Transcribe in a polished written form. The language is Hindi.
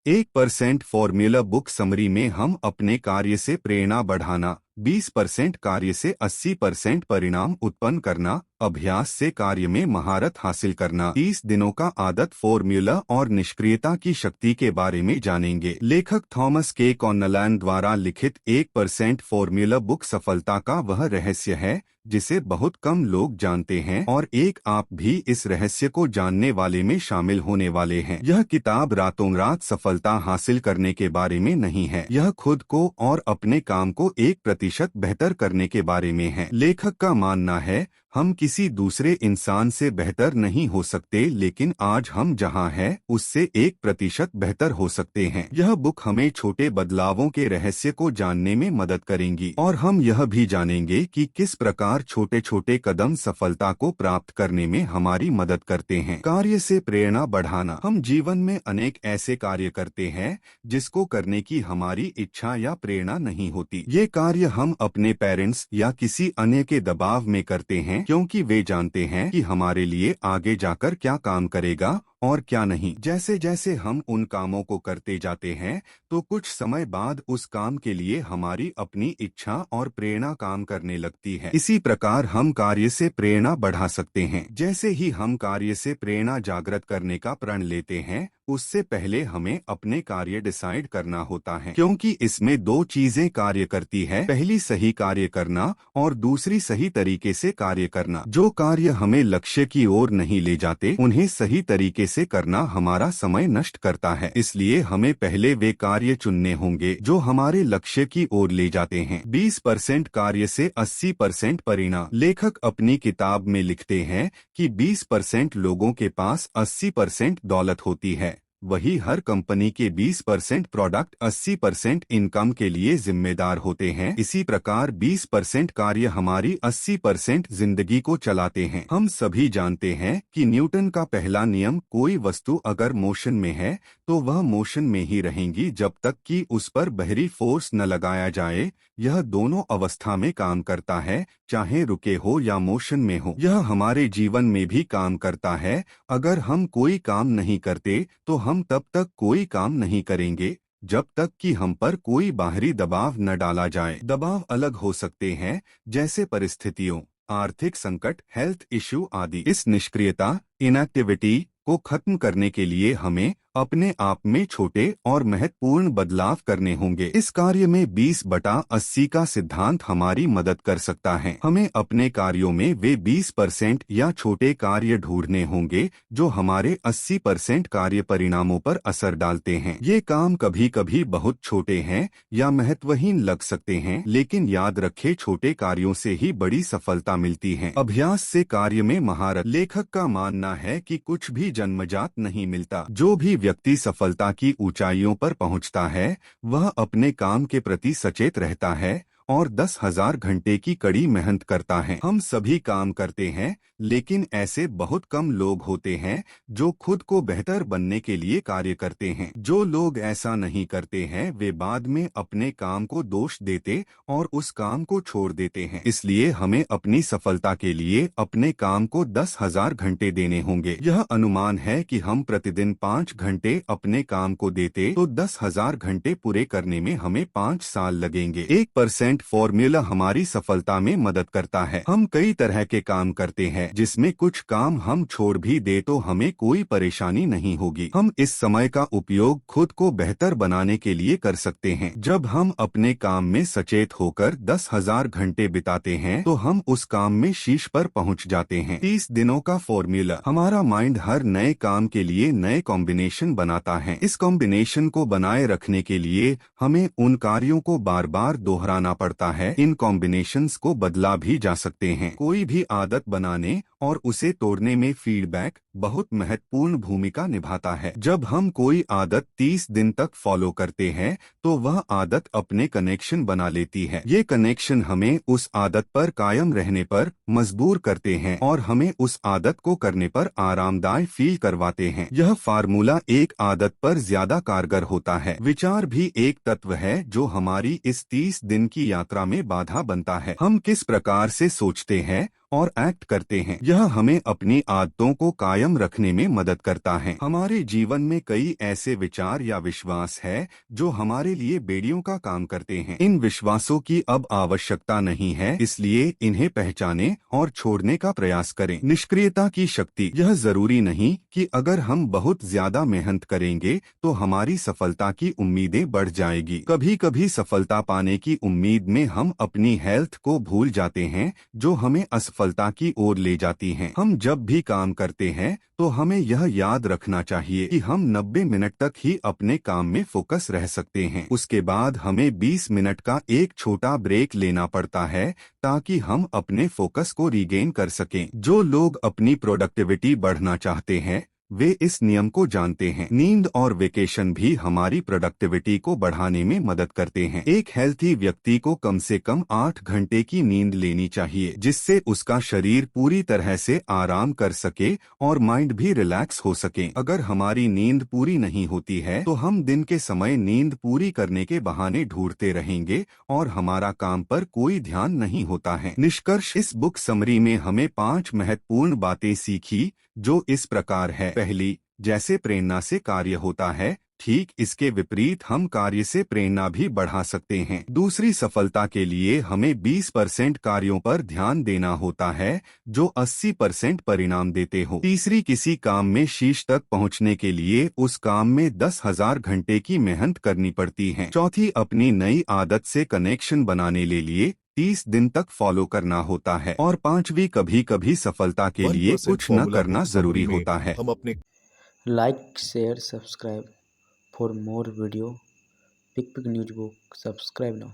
1% फॉर्मूला बुक समरी में हम अपने कार्य से प्रेरणा बढ़ाना, 20% कार्य से 80% परिणाम उत्पन्न करना, अभ्यास से कार्य में महारत हासिल करना, 30 दिनों का आदत फॉर्मूला और निष्क्रियता की शक्ति के बारे में जानेंगे। लेखक थॉमस के कॉनलन द्वारा लिखित 1% फॉर्मूला बुक सफलता का वह रहस्य है जिसे बहुत कम लोग जानते हैं और एक आप भी इस रहस्य को जानने वाले में शामिल होने वाले हैं। यह किताब रातों रात सफलता हासिल करने के बारे में नहीं है, यह खुद को और अपने काम को 1% बेहतर करने के बारे में है। लेखक का मानना है हम किसी दूसरे इंसान से बेहतर नहीं हो सकते, लेकिन आज हम जहां हैं उससे 1% बेहतर हो सकते हैं। यह बुक हमें छोटे बदलावों के रहस्य को जानने में मदद करेंगी और हम यह भी जानेंगे कि किस प्रकार छोटे छोटे कदम सफलता को प्राप्त करने में हमारी मदद करते हैं। कार्य से प्रेरणा बढ़ाना। हम जीवन में अनेक ऐसे कार्य करते हैं जिसको करने की हमारी इच्छा या प्रेरणा नहीं होती। ये कार्य हम अपने पेरेंट्स या किसी अन्य के दबाव में करते हैं क्योंकि वे जानते हैं कि हमारे लिए आगे जाकर क्या काम करेगा और क्या नहीं। जैसे जैसे हम उन कामों को करते जाते हैं तो कुछ समय बाद उस काम के लिए हमारी अपनी इच्छा और प्रेरणा काम करने लगती है। इसी प्रकार हम कार्य से प्रेरणा बढ़ा सकते हैं। जैसे ही हम कार्य से प्रेरणा जागृत करने का प्रण लेते हैं उससे पहले हमें अपने कार्य डिसाइड करना होता है, क्योंकि इसमें दो चीजें कार्य करती है। पहली सही कार्य करना और दूसरी सही तरीके से कार्य करना। जो कार्य हमें लक्ष्य की ओर नहीं ले जाते उन्हें सही तरीके से करना हमारा समय नष्ट करता है। इसलिए हमें पहले वे कार्य चुनने होंगे जो हमारे लक्ष्य की ओर ले जाते हैं। 20% कार्य से 80% परिणाम। लेखक अपनी किताब में लिखते हैं कि 20% लोगों के पास 80% दौलत होती है, वही हर कंपनी के 20% प्रोडक्ट 80% इनकम के लिए जिम्मेदार होते हैं। इसी प्रकार 20% कार्य हमारी 80% जिंदगी को चलाते हैं। हम सभी जानते हैं कि न्यूटन का पहला नियम, कोई वस्तु अगर मोशन में है तो वह मोशन में ही रहेंगी जब तक कि उस पर बाहरी फोर्स न लगाया जाए। यह दोनों अवस्था में काम करता है, चाहे रुके हो या मोशन में हो। यह हमारे जीवन में भी काम करता है। अगर हम कोई काम नहीं करते तो हम तब तक कोई काम नहीं करेंगे जब तक कि हम पर कोई बाहरी दबाव न डाला जाए। दबाव अलग हो सकते हैं, जैसे परिस्थितियों, आर्थिक संकट, हेल्थ इश्यू आदि। इस निष्क्रियता, इनएक्टिविटी को खत्म करने के लिए हमें अपने आप में छोटे और महत्वपूर्ण बदलाव करने होंगे। इस कार्य में 20/80 का सिद्धांत हमारी मदद कर सकता है। हमें अपने कार्यों में वे 20% या छोटे कार्य ढूंढने होंगे जो हमारे 80% कार्य परिणामों पर असर डालते हैं। ये काम कभी कभी बहुत छोटे हैं या महत्वहीन लग सकते हैं, लेकिन याद रखें छोटे कार्यों से ही बड़ी सफलता मिलती है। अभ्यास से कार्य में महारत। लेखक का मानना है कि कुछ भी जन्मजात नहीं मिलता। जो भी व्यक्ति सफलता की ऊंचाइयों पर पहुंचता है वह अपने काम के प्रति सचेत रहता है और 10,000 घंटे की कड़ी मेहनत करता है। हम सभी काम करते हैं, लेकिन ऐसे बहुत कम लोग होते हैं जो खुद को बेहतर बनने के लिए कार्य करते हैं। जो लोग ऐसा नहीं करते हैं वे बाद में अपने काम को दोष देते और उस काम को छोड़ देते हैं। इसलिए हमें अपनी सफलता के लिए अपने काम को 10,000 घंटे देने होंगे। यह अनुमान है कि हम प्रतिदिन 5 घंटे अपने काम को देते तो 10,000 घंटे पूरे करने में हमें 5 साल लगेंगे। 1% फॉर्मूला हमारी सफलता में मदद करता है। हम कई तरह के काम करते हैं जिसमें कुछ काम हम छोड़ भी दे तो हमें कोई परेशानी नहीं होगी। हम इस समय का उपयोग खुद को बेहतर बनाने के लिए कर सकते हैं। जब हम अपने काम में सचेत होकर 10,000 घंटे बिताते हैं तो हम उस काम में शीर्ष पर पहुंच जाते हैं। 30 दिनों का फॉर्मूला। हमारा माइंड हर नए काम के लिए नए कॉम्बिनेशन बनाता है। इस कॉम्बिनेशन को बनाए रखने के लिए हमें उन कार्यों को बार बार दोहराना पड़ता है। इन कॉम्बिनेशंस को बदला भी जा सकते हैं। कोई भी आदत बनाने और उसे तोड़ने में फीडबैक बहुत महत्वपूर्ण भूमिका निभाता है। जब हम कोई आदत 30 दिन तक फॉलो करते हैं तो वह आदत अपने कनेक्शन बना लेती है। ये कनेक्शन हमें उस आदत पर कायम रहने पर मजबूर करते हैं और हमें उस आदत को करने पर आरामदायक फील करवाते हैं। यह फार्मूला एक आदत पर ज्यादा कारगर होता है। विचार भी एक तत्व है जो हमारी इस 30 दिन की यात्रा में बाधा बनता है। हम किस प्रकार से सोचते हैं और एक्ट करते हैं। यह हमें अपनी आदतों को कायम रखने में मदद करता है। हमारे जीवन में कई ऐसे विचार या विश्वास है जो हमारे लिए बेड़ियों का काम करते हैं। इन विश्वासों की अब आवश्यकता नहीं है, इसलिए इन्हें पहचानें और छोड़ने का प्रयास करें। निष्क्रियता की शक्ति। यह जरूरी नहीं कि अगर हम बहुत ज्यादा मेहनत करेंगे तो हमारी सफलता की उम्मीदें बढ़ जाएगी। कभी कभी सफलता पाने की उम्मीद में हम अपनी हेल्थ को भूल जाते हैं, जो हमें असफलता की ओर ले जाती हैं। हम जब भी काम करते हैं तो हमें यह याद रखना चाहिए कि हम 90 मिनट तक ही अपने काम में फोकस रह सकते हैं। उसके बाद हमें 20 मिनट का एक छोटा ब्रेक लेना पड़ता है ताकि हम अपने फोकस को रीगेन कर सकें। जो लोग अपनी प्रोडक्टिविटी बढ़ाना चाहते हैं वे इस नियम को जानते हैं। नींद और वेकेशन भी हमारी प्रोडक्टिविटी को बढ़ाने में मदद करते हैं। एक हेल्थी व्यक्ति को कम से कम 8 घंटे की नींद लेनी चाहिए, जिससे उसका शरीर पूरी तरह से आराम कर सके और माइंड भी रिलैक्स हो सके। अगर हमारी नींद पूरी नहीं होती है तो हम दिन के समय नींद पूरी करने के बहाने ढूंढते रहेंगे और हमारा काम पर कोई ध्यान नहीं होता है। निष्कर्ष, इस बुक समरी में हमें 5 महत्वपूर्ण बातें सीखी जो इस प्रकार है। पहली, जैसे प्रेरणा से कार्य होता है, ठीक इसके विपरीत हम कार्य से प्रेरणा भी बढ़ा सकते हैं। दूसरी, सफलता के लिए हमें 20% कार्यों पर ध्यान देना होता है जो 80% परिणाम देते हो। तीसरी, किसी काम में शीर्ष तक पहुंचने के लिए उस काम में 10,000 घंटे की मेहनत करनी पड़ती है। चौथी, अपनी नई आदत से कनेक्शन बनाने के लिए 30 दिन तक फॉलो करना होता है। और पांचवी, कभी कभी सफलता के लिए कुछ न करना जरूरी होता है। हम अपने Like, share, subscribe for more video. Pick news book, subscribe now.